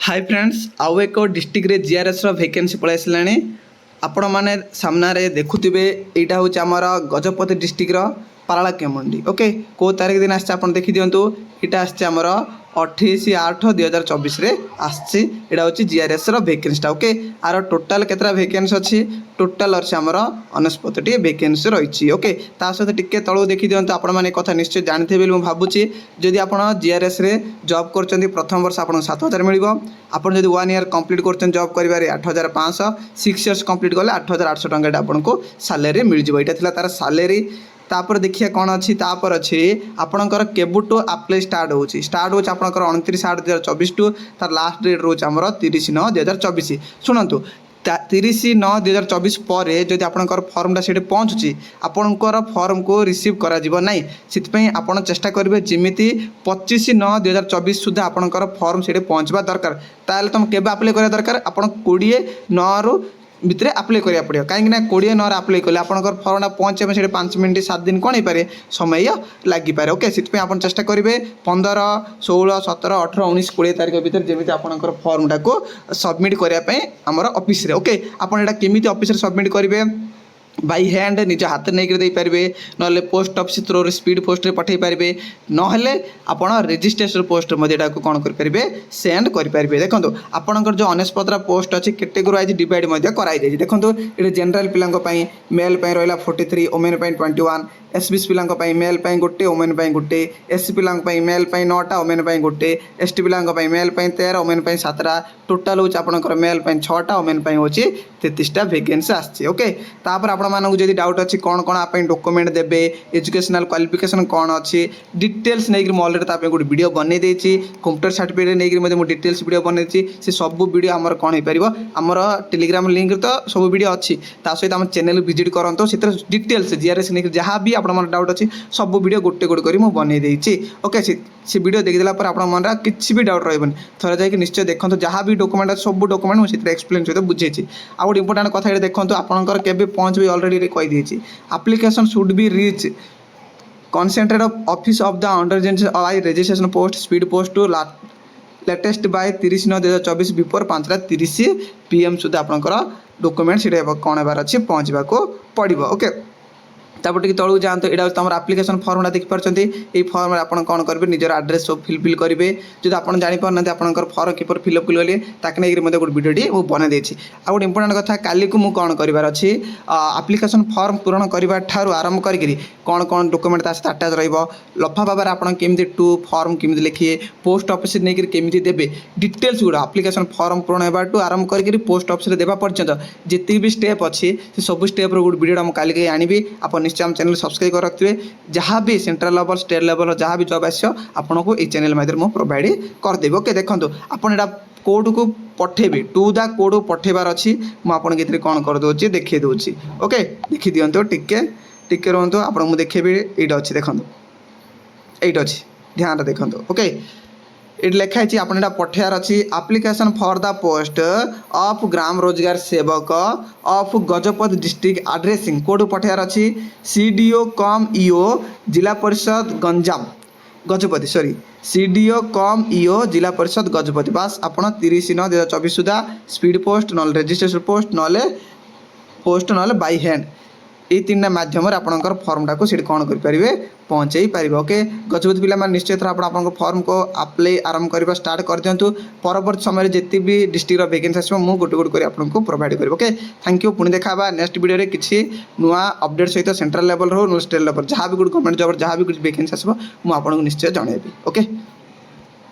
Hi friends आउ एक district रे जीआरएस रो वैकेंसी पळै आसलाणी आपण माने सामना रे देखुथिबे एटा होची हमर गजपति डिस्ट्रिक्ट रो पारालाकेमुंडी ओके को तारीख दिन आछे आपण देखि दियंतु एटा आछे हमर 28/8/2024 रे आछे एटा होची जीआरएस रो वैकेंसी ओके आरो टोटल केतरा वैकेंसी अछि टोटल अछि हमर 69 टी वैकेंसी रहिछि ओके ता सहित टिके तळो देखि दियंतु आपण माने कथा निश्चय जानथिबे म भाबुछि जदि आपण जीआरएस रे जॉब करचंदी प्रथम वर्ष आपण 7000 मिलिबो आपण जदि 1 ईयर कंप्लीट करचन जॉब करिबारे 8500 6 इयर्स कंप्लीट करले 8800 टंका आपण को सैलरी मिल जिवो एटा थिला तार सैलरी तापर देखिए कौन अच्छी तापर अच्छी आपणकर केबुटू आप्लाई स्टार्ट होची आपणकर 29/8/2024 टू तार लास्ट डेट रोज आमर 30/9/2024 शुणु 30/9/2024 पर जदि आपणकर फॉर्मटा से पहुँचुची आपणकर फॉर्म को रिसीव करा जीव नाही सितपई आपण चेष्टा करेंगे जमीती 25/9/2024 सुधा आपणकर फॉर्म से पहुँचवा दरकार ताले तुम केबे अप्लाई करा दरकार आपण 20/9 रु भितर अप्लाई करा पड़ो कहीं 20/9 अप्लाई कले आपंकर फॉर्मटा पहुँचे से 5 मिनट 7 दिन कौन हो समय लगिपारे ओके से आप चेष्टा करेंगे 15 16 17 18 19 20 तारीख भितर जमी आपंकर फॉर्मटा को सबमिट करने आमर ऑफिस रे ओके आपड़ा केमी ऑफिस रे सबमिट करेंगे बाय हैंड निज हाथ नहीं दे पारे ना post office through speed post रे पठे पारे ना आपण रजिस्ट्रेशन पोस्ट मध्य कौन करेंगे सेंड करेंगे देखो आपंकर जो 69 पोस्ट अच्छी कैटेगरी वाइज डिवाइड कराई देखो ये जनरल पिलांई मेल रहा 43 वोमेन 21 एसबीसी पिलांई मेल गोटे वोमेन गोटे एससी पिलांई मेल 9टा वोमेन गोटे एसटी पिलांई मेल 13 वोमेन 7टा टोटाल होची आपनकर मेल 6टा वोमेन होची 33टा वैकेंसी आछि ओके तापर आपण मानक जदि डाउट अछि कोन कोन आपन डॉक्यूमेंट देबे एजुकेशनल क्वालिफिकेशन कोन अछि डिटेल्स नै कि ऑलरेडी तापे गुड वीडियो बनै देछि कंप्यूटर सर्टिफिकेट नै कि मो डिटेल्स वीडियो बनै देछि से सब वीडियो हमर कोन हे परिबो हमर टेलीग्राम लिंक तो सब वीडियो अछि ता सहित हम चैनल विजिट करंतो सेतर डिटेल्स जीआरएस नै जहाँ भी आपण मन डाउट अछि सब वीडियो गोटे गोटे करी मो बनै देछि ओके से वीडियो देख देला पर आपण मन किछि भी डाउट रहबन थोड़ा जाय कि निश्चय देखंतो जहाँ भी डॉक्यूमेंट सब डॉक्यूमेंट मो सेतर एक्सप्लेन सहित बुझेछि आ गोटे इंपोर्टेंट कथा ये देखंतो आपनकर केबे पहुंच भी ऑलरेडी कहि देछि application should be reach concentrate of office of the under registration post speed post to latest by 30/9/2024 before 5:30 PM सुधा आपनकर डॉक्यूमेंट से कौन बार अच्छी पहुँचवा को पड़ो ओके तापर टी तलू जातु यहाँ तुम आप्लिकेसन फर्मटा देखिपारे ये फर्म आप कौन करेंगे निजर आड्रेस सब फिलफिल करेंगे जब आप जापर आपंकर फर्म किपर फिलअप कले ताकि नहीं मतलब गोटे वीडियो मुझे बना देती आ गए इंपोर्टेंट कथा काली को मुझे कौन करार अच्छी आप्लिकेसन फर्म पूरण करने ठार आरंभ करी कौन कौन डॉक्यूमेंट अटैच रफा भाव आप केमी टू फर्म केमी लिखिए पोस्ट ऑफिस नहीं केमी देवे डिटेल्स गुड़ा आप्लिकेसन फर्म पूरण होगा टू आरंभ करी पोस्ट ऑफिस देवा पर्यंत जितनी भी स्टेप अच्छी सब स्टेप गोटे वीडियो काली आनी आप निश्चय हम चैनल सब्सक्राइब कर रखिए जहाँ भी सेंट्रल लेवल स्टेट लेवल जहाँ भी जॉब आसो आपको ये चैनल माध्यम मुझे प्रोवाइड करदेवी ओके देखो आपड़ा कोड को पठेबे टू द कोड पठेबार अच्छी मुझे कौन कर दूसरी देखिए दूसरी ओके देखी दिंतु टिके टिके रुहतु आपको देखेबी ये अच्छी देखो ये अच्छी ध्यान देखो ओके ये लिखाई आप पठार अच्छी application for the post of Gram Rozgar Sevak of Gajapati district addressing code पठार अच्छी CDO cum EO Zilla Parishad Ganjam Gajapati sorry CDO cum EO Zilla Parishad Gajapati बास आप 30/9/2024 सुधा स्पीड पोस्ट ना रजिस्ट्रेशन पोस्ट ना पोस्ट ना बाय हैंड ये 3टा मध्यम आपंकर फर्मटा को सीट कौन करेंगे पहुँचे पारे ओके गजपति पिला निश्चय थर आप फर्म को अप्लाई आरंभ करवा स्टार्ट कर दिंतु परवर्त समय जितनी भी डिस्ट्रिक्ट वैकेंसी आसो मुझे गोटे गोटे आपको प्रोवाइड करेंगे ओके थैंक यू पुणी देखा नेक्स्ट वीडियो में किसी नुआ अपडेट सहित सेंट्रल लेवल हो स्टेट लेवल जहाँ भी गोटे गवर्नमेंट जॉब जहाँ भी कुछ वैकेंसी आसो मुझे आपको निश्चय जनइबी ओके।